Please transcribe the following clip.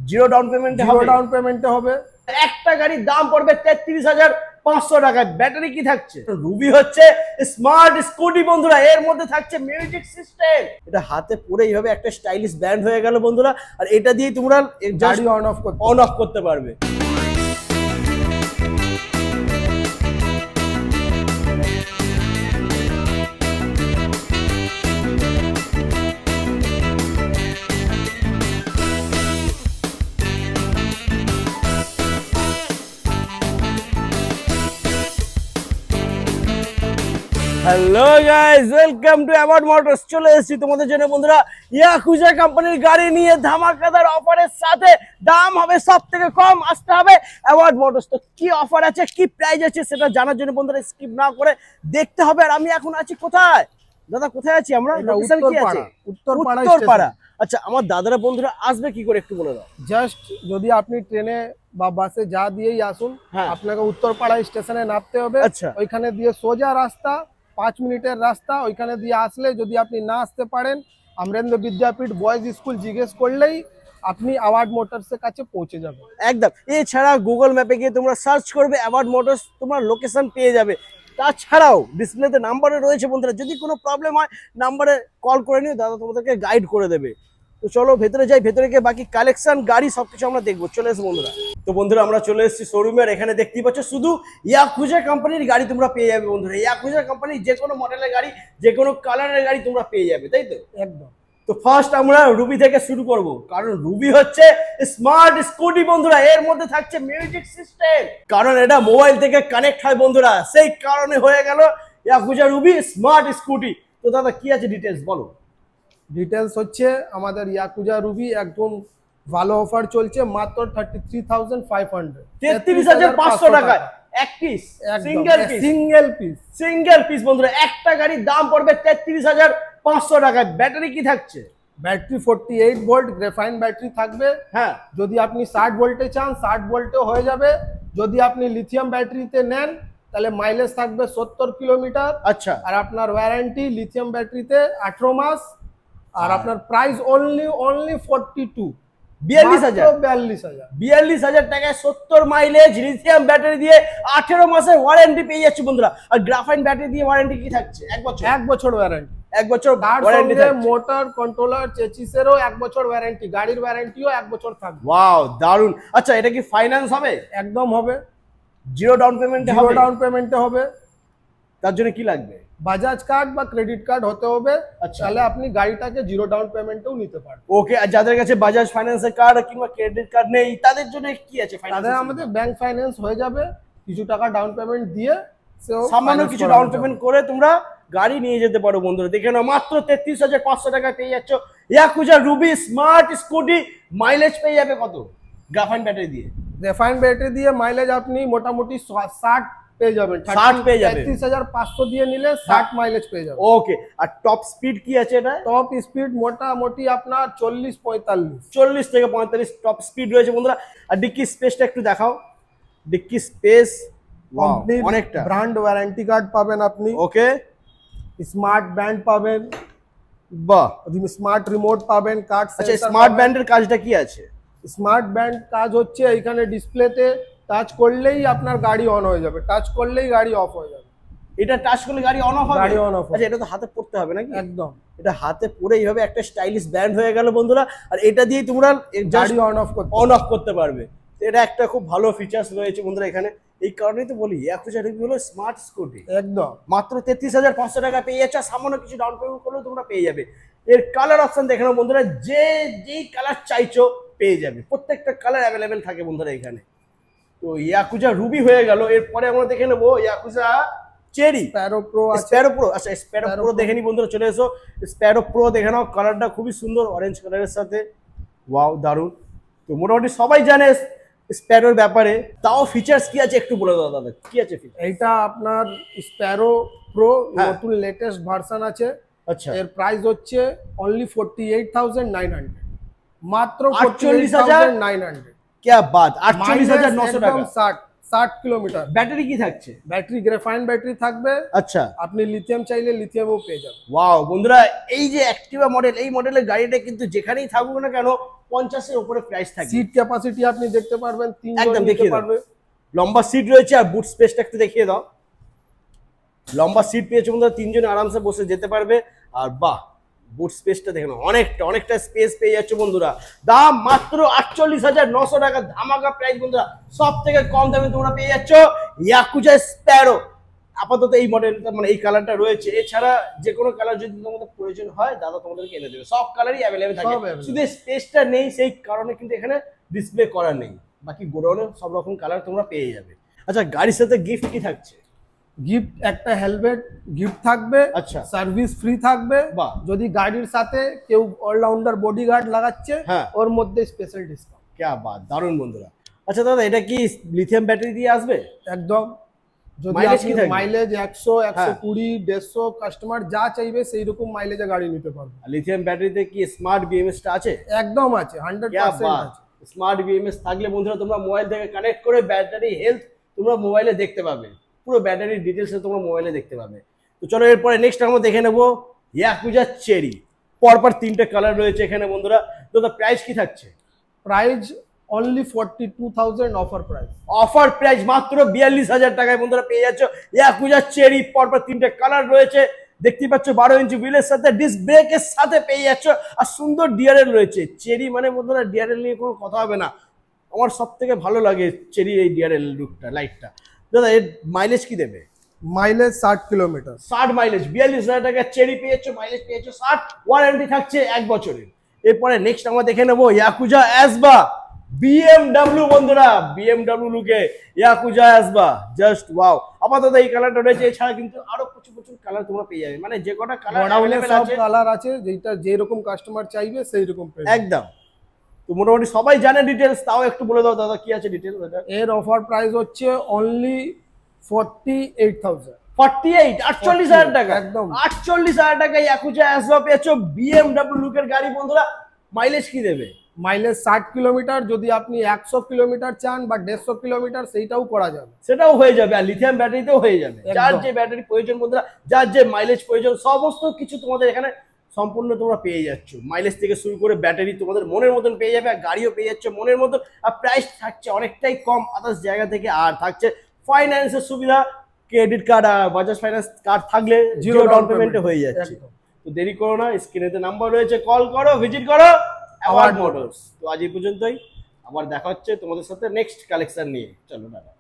Zero down পেমেন্টে হবে। Zero down পেমেন্টে হবে। একটা গাড়ির দাম পড়বে 33,500 টাকায়। ব্যাটারি কি থাকছে? রুবি হচ্ছে স্মার্ট স্কুটি বন্ধুরা, এর মধ্যে থাকছে মিউজিক সিস্টেম। এটা হাতে পরেই হবে একটা স্টাইলিশ ব্যান্ড হয়ে গেল বন্ধুরা, আর এটা দিয়ে তোমরা গাড়ি অন অফ করতে পারবে। Hello guys, welcome to award motors. চলে এসেছি তোমাদের জন্য বন্ধুরা ইয়াকুজা কোম্পানির গাড়ি নিয়ে ধামাকাদার অফারের সাথে। দাম হবে সব থেকে কম, আসতে হবে অ্যাওয়ার্ড মোটরস। তো কি অফার আছে, কি প্রাইস আছে সেটা জানার জন্য বন্ধুরা স্কিপ না করে দেখতে হবে। আর আমি এখন আছি কোথায় দাদা, কোথায় আছি আমরা? লোকেশন কি আছে? উত্তরপাড়া। আচ্ছা, আমার দাদারা বন্ধুরা আসবে কি করে একটু বলে দাও। জাস্ট যদি আপনি ট্রেনে বা বাসে যা দিয়েই আসুন, আপনাকে উত্তরপাড়া স্টেশনে নামতে হবে। আচ্ছা, ওইখানে দিয়ে সোজা রাস্তা, 5 মিনিটের রাস্তা। ওইখানে দিয়ে আসলে, যদি আপনি না আসতে পারেন, অমরেন্দ্র বিদ্যাপীঠ বয়েজ স্কুল জিজ্ঞেস করলেই আপনি অ্যাওয়ার্ড মোটরসের কাছে পৌঁছে যাবে একদম। এছাড়া গুগল ম্যাপে গিয়ে তোমরা সার্চ করবে অ্যাওয়ার্ড মোটরস, তোমরা লোকেশন পেয়ে যাবে। তাছাড়াও ডিসপ্লেতে নাম্বারে রয়েছে বন্ধুরা, যদি কোনো প্রবলেম হয় নাম্বারে কল করে নিও, দাদা তোমাদেরকে গাইড করে দেবে। তো চলো ভেতরে যাই, ভেতরে গিয়ে বাকি কালেকশন গাড়ি সবকিছু আমরা দেখবো। চলে এসো বন্ধুরা। তো বন্ধুরা আমরা চলে এসেছি শোরুমে, আর এখানে দেখতেই পাচ্ছ শুধু ইয়াকুজা কোম্পানির গাড়ি তোমরা পেয়ে যাবে বন্ধুরা। ইয়াকুজা কোম্পানির যে কোনো মডেলের গাড়ি, যে কোনো কালারের গাড়ি তোমরা পেয়ে যাবে, তাই তো? একদম। তো ফার্স্ট আমরা রুবি থেকে শুরু করব, কারণ রুবি হচ্ছে স্মার্ট স্কুটি বন্ধুরা, এর মধ্যে থাকছে মিউজিক সিস্টেম। কারণ এটা মোবাইল থেকে কানেক্ট হয় বন্ধুরা, সেই কারণে হয়ে গেল ইয়াকুজা রুবি স্মার্ট স্কুটি। তো দাদা কি আছে ডিটেলস বলো। ডিটেলস হচ্ছে আমাদের ইয়াকুজা রুবি একদম ভালো অফার চলছে, মাত্র 33,500, 33,500 টাকায় এক পিস, সিঙ্গেল পিস বন্ধুরা। একটা গাড়ির দাম পড়বে 33,500 টাকায়। ব্যাটারি কি থাকছে? ব্যাটারি 48 ভোল্ট গ্রাফাইন ব্যাটারি থাকবে। হ্যাঁ, যদি আপনি 60 ভোল্টে চান 60 ভোল্টে হয়ে যাবে। যদি আপনি লিথিয়াম ব্যাটারিতে নেন তাহলে মাইলেজ থাকবে 70 কিলোমিটার। আচ্ছা, আর আপনার ওয়ারেন্টি লিথিয়াম ব্যাটারিতে 18 মাস। আর আপনার প্রাইস অনলি 42,000 টাকায় 70 মাইলেজ লিথিয়াম ব্যাটারি দিয়ে 18 মাসের ওয়ারেন্টি পেয়ে যাচ্ছে বন্ধুরা। আর গ্রাফাইন ব্যাটারি দিয়ে ওয়ারেন্টি কি থাকছে? 1 বছর ওয়ারেন্টি। 1 বছর ওয়ারেন্টি থাকছে। মোটর কন্ট্রোলার চেসিসেরও 1 বছর ওয়ারেন্টি, গাড়ির ওয়ারেন্টিও 1 বছর থাকবে। ওয়াও, দারুন। আচ্ছা, এটা কি ফাইন্যান্স হবে? একদম হবে। জিরো ডাউন পেমেন্টে হবে। জিরো ডাউন পেমেন্টে হবে। তার জন্য কি লাগবে? বাজাজ কার্ড বা ক্রেডিট কার্ড হতে হবে। আচ্ছা, তাহলে আপনি গাড়িটাকে জিরো ডাউন পেমেন্টেও নিতে পারবেন। ওকে। আর যাদের কাছে বাজাজ ফাইন্যান্সের কার্ড কিংবা ক্রেডিট কার্ড নেই, তাদের জন্য কি আছে? তাদের আমাদের ব্যাংক ফাইন্যান্স হয়ে যাবে। কিছু টাকা ডাউন পেমেন্ট দিয়ে, সামান্য কিছু ডাউন পেমেন্ট করে তোমরা গাড়ি নিয়ে যেতে পারো বন্ধুরা। দেখে নাও, মাত্র 33,500 টাকা পেয়ে যাচ্ছ yakuza Ruby smart scooty. Mileage পেয়ে যাবে কত গ্রাফাইন ব্যাটারি দিয়ে? গ্রাফাইন ব্যাটারি দিয়ে মাইলেজ আপনি মোটামুটি 60 পেয়ে যাবেন। 60 পেয়ে যাবে। 33,500 দিয়ে নিলে 60 মাইলেজ পেয়ে যাবে। ওকে। আর টপ স্পিড কি আছে এটা? টপ স্পিড মোটামুটি আপনার 40 থেকে 45 টপ স্পিড রয়েছে বন্ধুরা। আর ডিক্কি স্পেসটা একটু দেখাও। ডিক্কি স্পেস অনেকটা। ব্র্যান্ড ওয়ারেন্টি কার্ড পাবেন আপনি। ওকে। স্মার্ট ব্যান্ড পাবেন। বাহ। স্মার্ট রিমোট পাবেন। কার্ড। আচ্ছা, স্মার্ট ব্যান্ডের কাজটা কি আছে? স্মার্ট ব্যান্ড কাজ হচ্ছে এখানে ডিসপ্লেতে টাচ করলেই আপনার গাড়ি অন হয়ে যাবে, টাচ করলেই গাড়ি অফ হয়ে যাবে। এটা টাচ করলে গাড়ি অন অফ হবে? গাড়ি অন অফ। আচ্ছা, এটা তো হাতে পড়তে হবে নাকি? একদম। এটা হাতে পরেই হবে একটা স্টাইলিশ ব্যান্ড হয়ে গেল বন্ধুরা। আর এটা দিয়ে তোমরা গাড়ি অন অফ করতে পারবে। এটা একটা খুব ভালো ফিচার্স রয়েছে বন্ধুরা এখানে। এই কারণেই তো বলি ইয়াকুজা রুবি হলো স্মার্ট স্কুটি। একদম। মাত্র 33,500 টাকা পেয়ে যাচ্ছে। সামান্য কিছু ডাউন পেমেন্ট করলেও তোমরা পেয়ে যাবে। এর কালার অপশন দেখে নাও বন্ধুরা, যেই কালার চাইছো পেয়ে যাবে। প্রত্যেকটা কালার অ্যাভেলেবেল থাকে বন্ধুরা এখানে। তো ইয়াকুজা রুবি হয়ে গেল। এরপরে আমরা দেখে নেবো ইয়াকুজা চেরি স্প্যারো প্রো। আচ্ছা, স্প্যারো প্রো দেখে নি বন্ধুরা। চলে এসো, স্প্যারো প্রো দেখে নাও। কালারটা খুবই সুন্দর, অরেঞ্জ কালারের সাথে। ওয়াও, দারুন। তো মোটামুটি সবাই জানে স্প্যারোর ব্যাপারে, তাও ফিচার্স কি আছে একটু বলে দাও দাদা, কি আছে ফিচার? এইটা আপনার স্প্যারো প্রো নতুন লেটেস্ট ভার্সন আছে। আচ্ছা, এর প্রাইস হচ্ছে অনলি 48,900, মাত্র 48,900। क्या बात, 48,900 টাকা। 60 কিলোমিটার। ব্যাটারি কি থাকছে? ব্যাটারি গ্রাফাইন ব্যাটারি থাকবে। আচ্ছা, আপনি লিথিয়াম চাইলে লিথিয়ামও পেয়ে যাবেন। ওয়াও বন্ধুরা, এই যে অ্যাক্টিভা মডেল, এই মডেলের গাড়িটা কিন্তু যেখানেই থাকুক না কেন 50 এর উপরে প্রাইস থাকে। সিট ক্যাপাসিটি আপনি দেখতে পারবেন, 3 জন একদম নিতে দেখিয়ে দাও। পারবে। লম্বা সিট রয়েছে আর বুট স্পেসটা একটু দেখিয়ে দাও। লম্বা সিট পেয়েছে বন্ধুরা, 3 জন আরামসে বসে যেতে পারবে। আর বাহ, বুট স্পেসটা দেখুন, অনেকটা স্পেস পেয়ে যাচ্ছে বন্ধুরা। দাম মাত্র 48,900 টাকা, ধামাকা প্রাইস বন্ধুরা। সব থেকে কম দামে তোমরা পেয়ে যাচ্ছ ইয়াকুজা স্প্যারো। আপাতত এই মডেলটা মানে এই কালারটা রয়েছে, এছাড়া যে কোনো কালার যদি তোমাদের প্রয়োজন হয় দাদা তোমাদেরকে এনে দেবে। সব কালারই অ্যাভেলেবেল থাকে, শুধু স্পেসটা নেই সেই কারণে কিন্তু এখানে ডিসপ্লে করা নেই। বাকি গোডাউনে সব রকম কালার তোমরা পেয়ে যাবে। আচ্ছা, গাড়ির সাথে গিফট কি থাকছে? গিফট একটা হেলমেট গিফট থাকবে। আচ্ছা, সার্ভিস ফ্রি থাকবে। বাহ। যদি গাড়ির সাথে কেউ অলরাউন্ডার বডিগার্ড লাগাচ্ছে, হ্যাঁ, ওর মধ্যে স্পেশাল ডিসকাউন্ট। ক্যা বাত, দারুণ বন্ধুরা। আচ্ছা দাদা, এটা কি লিথিয়াম ব্যাটারি দিয়ে আসবে? একদম। যদি মাইলেজ আপনি কি থাকবে? মাইলেজ 100, 120, 150 কাস্টমার যা চাইবে সেই রকম মাইলেজে গাড়ি নিতে পারবে। লিথিয়াম ব্যাটারিতে কি স্মার্ট বিএমএস টা আছে? একদম আছে, ক্যা 100% বাত। আছে। স্মার্ট বিএমএস থাকলে বন্ধুরা তোমরা মোবাইল থেকে কানেক্ট করে ব্যাটারি হেলথ তোমরা মোবাইলে দেখতে পাবে, পুরো ব্যাটারির ডিটেলস তোমরা মোবাইলে দেখতে পাবে। তো চলো এরপরে নেক্সট আমরা দেখে নেবো ইয়াকুজা চেরি। পরপর 3টে কালার রয়েছে এখানে বন্ধুরা। তো প্রাইস কি থাকছে? Price only 42,000 offer price. Offer price মাত্র 42,000 টাকায় বন্ধুরা পেয়ে যাচ্ছ ইয়াকুজা চেরি। পরপর 3টে কালার রয়েছে, দেখতেই পাচ্ছ 12 ইঞ্চি হুইলের সাথে, ডিস্ক ব্রেকের সাথে পেয়ে যাচ্ছ। আর সুন্দর ডিআরএল রয়েছে। চেরি মানে বন্ধুরা ডিআরএল নিয়ে কোনো কথা হবে না, আমার সব থেকে ভালো লাগে চেরি এই ডিআরএল লুকটা, লাইটটা। দাদা এর মাইলেজ কি দেবে? Mileage 60 kilometre. 60 মাইলেজ, 42,000 টাকা চেরি পেয়েছো, মাইলেজ পেয়েছো 60, ওয়ারেন্টি থাকছে 1 বছরের। এরপরে নেক্সট আমরা দেখে নেবো ইয়াকুজা অ্যাসবা বিএমডব্লিউ বন্ধুরা। বিএমডব্লিউ লুকে ইয়াকুজা অ্যাসবা, জাস্ট ওয়াও। আপাতত এই কালারটা রয়েছে, এছাড়া কিন্তু আরো প্রচুর কালার তোমরা পেয়ে যাবে, মানে যে কটা কালার গোডাউনে সব কালার আছে, যেটা যেরকম কাস্টমার চাইবে সেই রকম পেয়ে যাবে। একদম। তো মোটামুটি সবাই জানে ডিটেলস, তাও একটু বলে দাও দাদা কি আছে ডিটেলস। এর অফার প্রাইস হচ্ছে অনলি 48,000। 48, 48,000 টাকা। একদম 48,000 টাকা ইয়াকুজা অ্যাসবা পেয়েছো বিএমডব্লিউ লুকের গাড়ি বন্ধুরা। মাইলেজ কি দেবে? Mileage 60 kilometre. যদি আপনি 100 কিলোমিটার চান বা 150 কিলোমিটার, সেইটাও করা যাবে, সেটাও হয়ে যাবে। আর লিথিয়াম ব্যাটারিতেও হয়ে যাবে। একদম। যার যে ব্যাটারি প্রয়োজন বন্ধুরা, যার যে মাইলেজ প্রয়োজন, সমস্ত কিছু তোমাদের এখানে সম্পূর্ণ তোমরা পেয়ে যাচ্ছ। মাইলেজ থেকে শুরু করে ব্যাটারি তোমাদের মনের মতন পেয়ে যাবে, আর গাড়িও পেয়ে যাচ্ছে মনের মতন। আর প্রাইস থাকছে অনেকটাই কম আদার্স জায়গা থেকে। আর থাকছে ফাইন্যান্সের সুবিধা, ক্রেডিট কার্ড আর বাজাজ ফাইন্যান্স কার্ড থাকলে জিরো ডাউন পেমেন্টে হয়ে যাচ্ছে। তো দেরি করো না, স্ক্রিনেতে নাম্বার রয়েছে, কল করো, ভিজিট করো অ্যাওয়ার্ড মোটরস। তো আজ এই পর্যন্তই, আবার দেখা হচ্ছে তোমাদের সাথে নেক্সট কালেকশন নিয়ে। চলো টাটা।